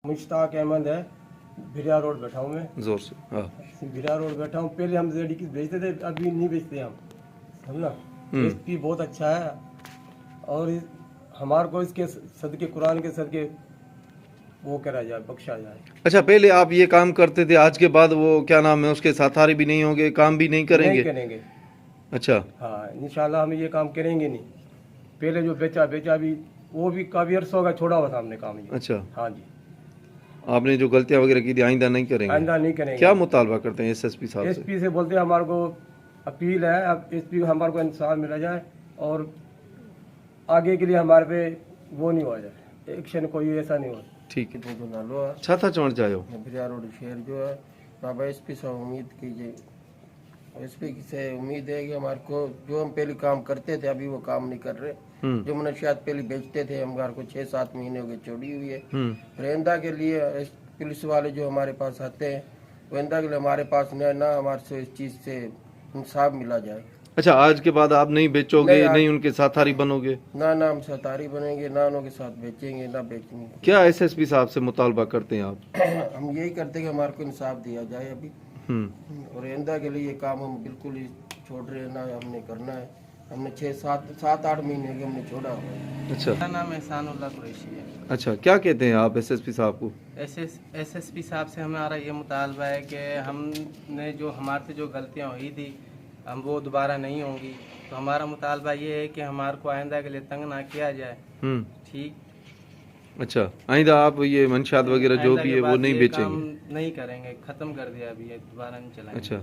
मुश्ताक अहमद है, भिरा रोड बैठा हूँ मैं। जोर से हाँ। भिरा रोड बैठा हूँ। पहले हम जेडी की बेचते थे, अभी नहीं बेचते हम, समझना। एसपी बहुत अच्छा है और हमारे को इसके सदके कुरान के सदके वो करा जाए, बख्शा जाए। अच्छा, पहले आप ये काम करते थे, आज के बाद वो क्या नाम है उसके साथारी भी नहीं होंगे, काम भी नहीं करेंगे? नहीं करेंगे। अच्छा हाँ इंशाल्लाह हम ये काम करेंगे नहीं। पहले जो बेचा भी वो भी काफी अरसा होगा, छोड़ा हुआ था हमने काम ये। अच्छा, हाँ जी। आपने जो गलतियां वगैरह की थी आइंदा नहीं करेंगे? आइंदा नहीं करेंगे। क्या मुतालबा करते हैं एसएसपी साहब से? एसपी से बोलते हैं हमारे को अपील है, अब एसपी हमारे को इंसाफ मिला जाए और आगे के लिए हमारे पे वो नहीं हो जाए, एक्शन कोई ऐसा नहीं हो। ठीक है। तो नालो है छा था चवण चाहियो? भिरा रोड शहर जो है, बाबा एसपी से उम्मीद कीजिए, एसपी से उम्मीद है कि हमारे को जो हम पहले काम करते थे अभी वो काम नहीं कर रहे। जो मनशियात पहले बेचते थे हमारे को 6-7 महीने हो गए छोड़ी हुई है। रेंदा के लिए पुलिस वाले जो हमारे पास आते हैं, रेंदा के लिए हमारे पास ना हमारे से इस चीज से इंसाफ मिला जाए। अच्छा, आज के बाद आप नहीं बेचोगे? नहीं उनके साथारी बनोगे? ना ना हम साथारी बनेंगे, ना उनके साथ बेचेंगे, ना बेचेंगे। क्या एसएसपी साहब से मुतालबा करते हैं आप? हम यही करते हैं कि हमारे को इंसाफ दिया जाए अभी। और रेंदा के लिए ये काम हम बिल्कुल ही छोड़ रहे हैं, ना हमने करना है। हमने 6-7-8 महीने के हमने छोड़ा हुआ है। अच्छा, मेरा नाम एहसानुल्लाह कुरैशी है। अच्छा, क्या कहते हैं आप एसएसपी साहब को? एसएसपी साहब से हमारा ये मुतालबा है कि हमने जो हमारे से जो गलतियां हुई थी हम वो दोबारा नहीं होंगी। तो हमारा मुतालबा ये है कि हमारे को आइंदा के लिए तंग ना किया जाए। ठीक। अच्छा, आइंदा आप ये मंशात वगैरह जो आइंदा भी के है वो बाद नहीं ये बेचेंगे? काम नहीं करेंगे, खत्म कर दिया अभी, ये दोबारा नहीं चलाएंगे। अच्छा।